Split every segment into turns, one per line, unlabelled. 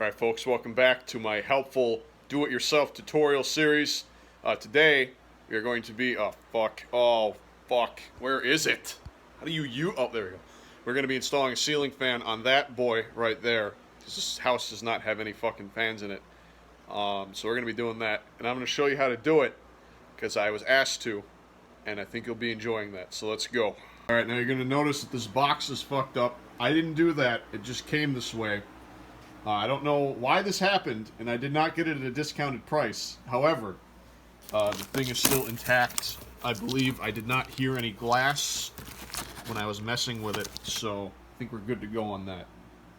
Alright folks, welcome back to my helpful do-it-yourself tutorial series. Today, we are going to be, oh fuck, where is it? How do you, oh there we go. We're going to be installing a ceiling fan on that boy right there. This house does not have any fucking fans in it. So we're going to be doing that, and I'm going to show you how to do it, because I was asked to, and I think you'll be enjoying that, so let's go. Alright, now you're going to notice that this box is fucked up. I didn't do that, it just came this way. I don't know why this happened, and I did not get it at a discounted price. However, the thing is still intact. I believe I did not hear any glass when I was messing with it, so I think we're good to go on that.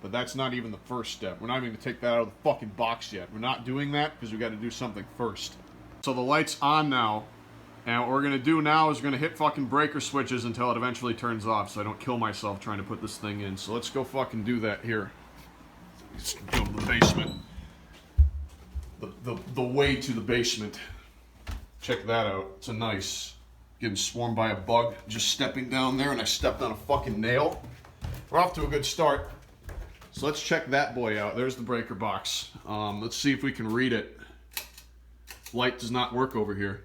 But that's not even the first step. We're not even going to take that out of the fucking box yet. We're not doing that because we got to do something first. So the light's on now, and what we're going to do now is we're going to hit fucking breaker switches until it eventually turns off so I don't kill myself trying to put this thing in. So let's go fucking do that here. Let's go to the basement. The way to the basement. Check that out. It's a nice. Getting swarmed by a bug. Just stepping down there and I stepped on a fucking nail. We're off to a good start. So let's check that boy out. There's the breaker box. Let's see if we can read it. Light does not work over here.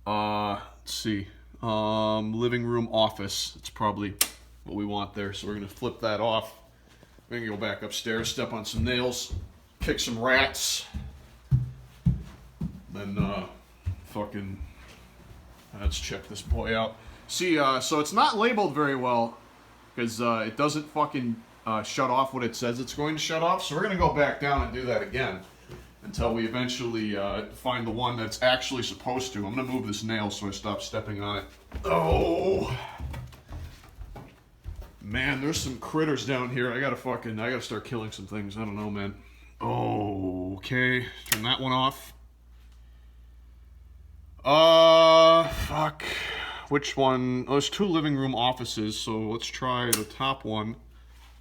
Let's see. Living room office. It's probably what we want there. So we're going to flip that off. We're gonna go back upstairs, step on some nails, kick some rats, then fucking let's check this boy out. See, so it's not labeled very well because it doesn't fucking shut off what it says it's going to shut off. So we're gonna go back down and do that again until we eventually find the one that's actually supposed to. I'm gonna move this nail so I stop stepping on it. Oh. Man, there's some critters down here. I gotta start killing some things. I don't know, man. Oh, okay. Turn that one off. Fuck. Which one? Oh, there's two living room offices, so let's try the top one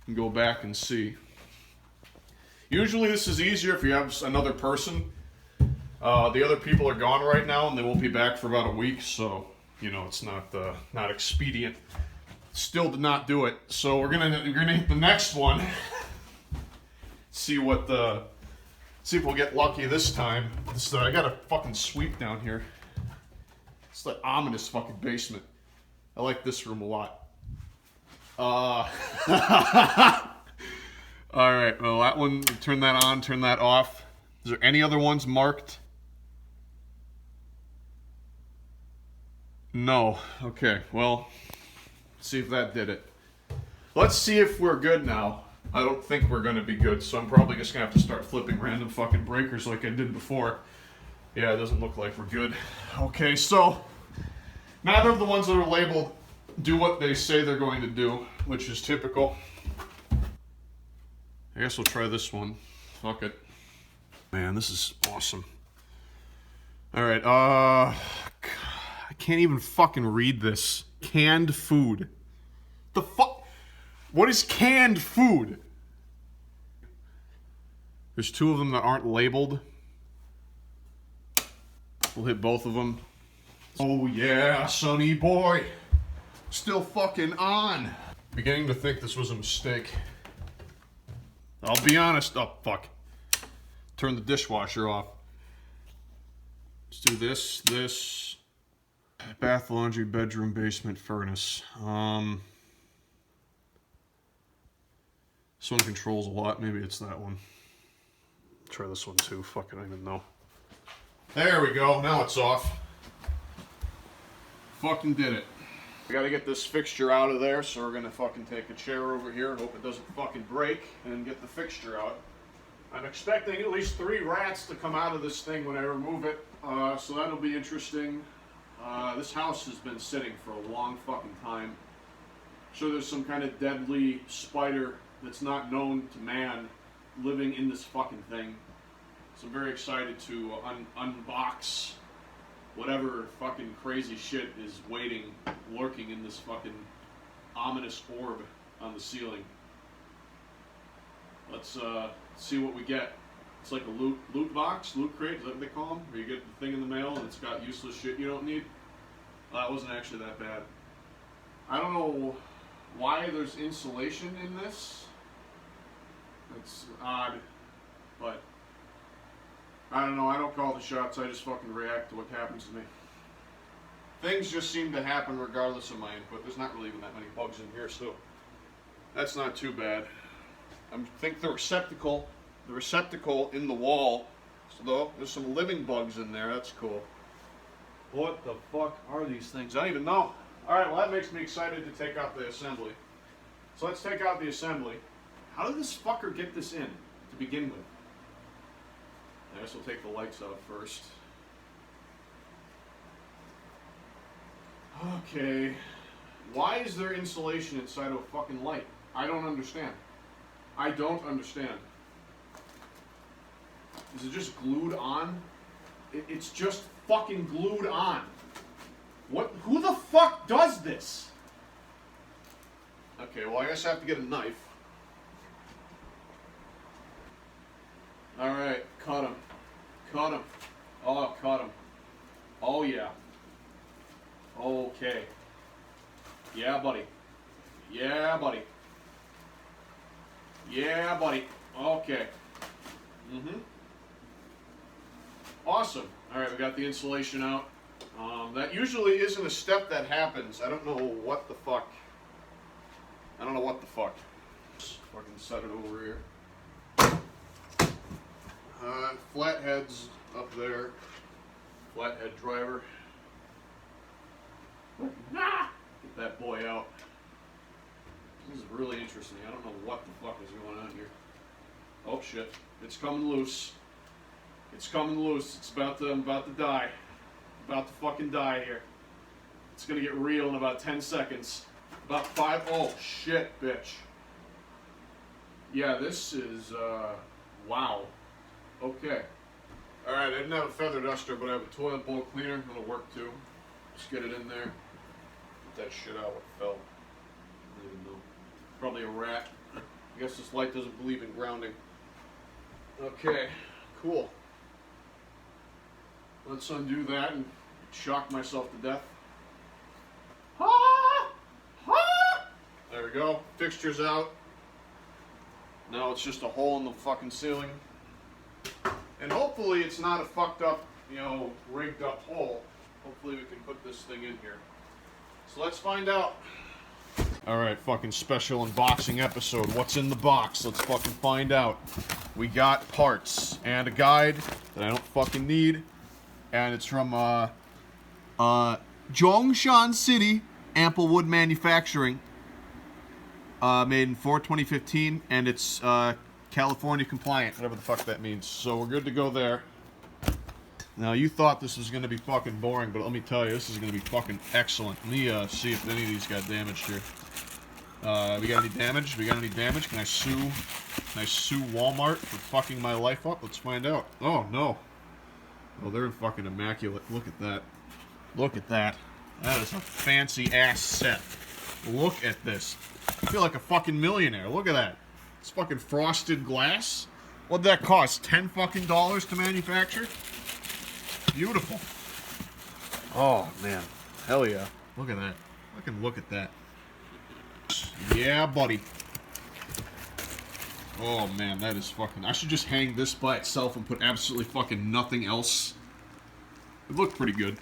and go back and see. Usually this is easier if you have another person. The other people are gone right now, and they won't be back for about a week, so, you know, it's not expedient. Still did not do it, so we're gonna hit the next one. See if we'll get lucky this time. I got a fucking sweep down here. It's the ominous fucking basement. I like this room a lot. All right. Well, that one. Turn that on. Turn that off. Is there any other ones marked? No. Okay. Well. See if that did it. Let's see if we're good now. I don't think we're going to be good, so I'm probably just going to have to start flipping random fucking breakers like I did before. Yeah, it doesn't look like we're good. Okay, so neither of the ones that are labeled do what they say they're going to do, which is typical. I guess we'll try this one. Fuck it. Man, this is awesome. Alright, I can't even fucking read this. Canned food. The fuck? What is canned food? There's two of them that aren't labeled. We'll hit both of them. Oh yeah, sonny boy. Still fucking on. Beginning to think this was a mistake. I'll be honest. Oh, fuck. Turn the dishwasher off. Let's do this. Bath, laundry, bedroom, basement, furnace. This one controls a lot. Maybe it's that one. Try this one too. Fuck it, I don't even know. There we go. Now it's off. Fucking did it. We gotta get this fixture out of there, so we're gonna fucking take a chair over here and hope it doesn't fucking break and get the fixture out. I'm expecting at least 3 rats to come out of this thing when I remove it, so that'll be interesting. This house has been sitting for a long fucking time. I'm sure there's some kind of deadly spider that's not known to man living in this fucking thing. So I'm very excited to unbox whatever fucking crazy shit is lurking in this fucking ominous orb on the ceiling. Let's see what we get. It's like a loot box, loot crate, is that what they call them? Where you get the thing in the mail and it's got useless shit you don't need. That wasn't actually that bad. I don't know why there's insulation in this. It's odd. But I don't know, I don't call the shots, I just fucking react to what happens to me. Things just seem to happen regardless of my input. There's not really even that many bugs in here, so that's not too bad. I think the receptacle in the wall, so there's some living bugs in there, that's cool. What the fuck are these things? I don't even know. Alright, well that makes me excited to take out the assembly. So let's take out the assembly. How did this fucker get this in to begin with? I guess we'll take the lights out first. Okay. Why is there insulation inside of a fucking light? I don't understand. I don't understand. Is it just glued on? It's just fucking glued on. What? Who the fuck does this? Okay, well I guess I have to get a knife. Alright, cut him. Cut him. Oh, cut him. Oh yeah. Okay. Yeah, buddy. Yeah, buddy. Yeah, buddy. Okay. Awesome. Alright, we got the insulation out. That usually isn't a step that happens. I don't know what the fuck. I don't know what the fuck. Just fucking set it over here. Flathead's up there. Flathead driver. Get that boy out. This is really interesting. I don't know what the fuck is going on here. Oh shit. It's coming loose. It's coming loose. It's about to, I'm about to die. About to fucking die here. It's gonna get real in about 10 seconds. About 5. Oh shit, bitch. Yeah, this is, wow. Okay. Alright, I didn't have a feather duster, but I have a toilet bowl cleaner. It'll work too. Just get it in there. Get that shit out what fell. I don't even know. Probably a rat. I guess this light doesn't believe in grounding. Okay, cool. Let's undo that and shock myself to death. There we go. Fixture's out. Now it's just a hole in the fucking ceiling. And hopefully it's not a fucked up, you know, rigged up hole. Hopefully we can put this thing in here. So let's find out. Alright, fucking special unboxing episode. What's in the box? Let's fucking find out. We got parts and a guide that I don't fucking need. And it's from, Zhongshan City, Amplewood Manufacturing. Made in 4/2015, and it's, California compliant, whatever the fuck that means. So we're good to go there. Now, you thought this was going to be fucking boring, but let me tell you, this is going to be fucking excellent. Let me, see if any of these got damaged here. We got any damage? We got any damage? Can I sue Walmart for fucking my life up? Let's find out. Oh, no. Oh, they're fucking immaculate. Look at that. Look at that. That is a fancy-ass set. Look at this. I feel like a fucking millionaire. Look at that. It's fucking frosted glass. What'd that cost? $10 fucking to manufacture? Beautiful. Oh, man. Hell yeah. Look at that. Fucking look at that. Yeah, buddy. Oh, man, that is fucking... I should just hang this by itself and put absolutely fucking nothing else. It looked pretty good.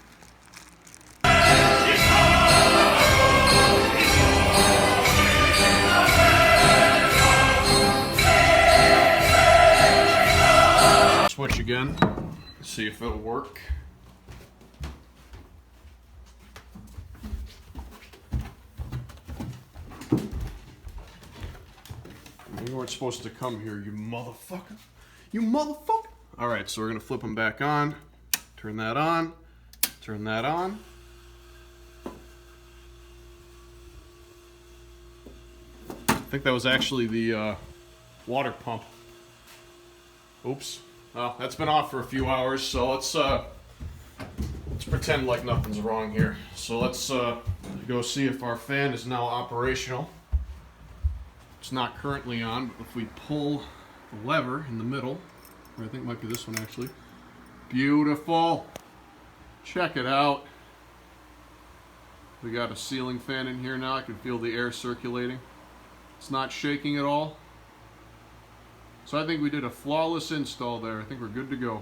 Switch again. See if it'll work. You weren't supposed to come here, you motherfucker. You motherfucker! Alright, so we're gonna flip them back on. Turn that on. Turn that on. I think that was actually the water pump. Oops. Well, that's been off for a few hours, so let's pretend like nothing's wrong here. So let's go see if our fan is now operational. It's not currently on, but if we pull the lever in the middle, or I think it might be this one actually. Beautiful! Check it out. We got a ceiling fan in here now. I can feel the air circulating. It's not shaking at all. So I think we did a flawless install there. I think we're good to go.